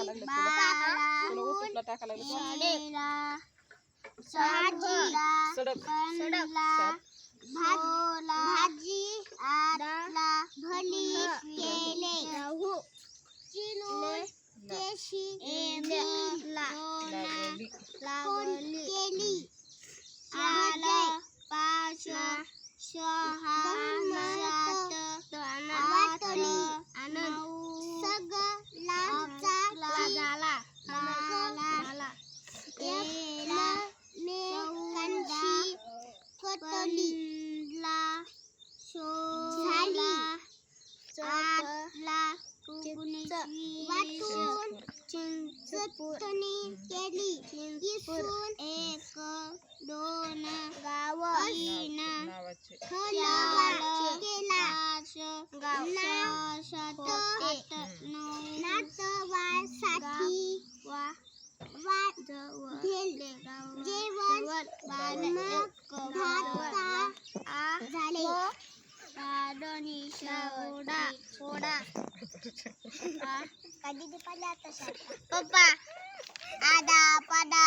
लागले तुला उतरला टाका लागले सडक भाजी आला भली केले चिलून केशी केली आला पाशा शहात वाटली सगळा झाला तेला मेकांची फटली झाली आतला वाटून चटणी केली किसून एक दोन गाव केला नातवासाठी जेवण झाले पप्पा आदा पदा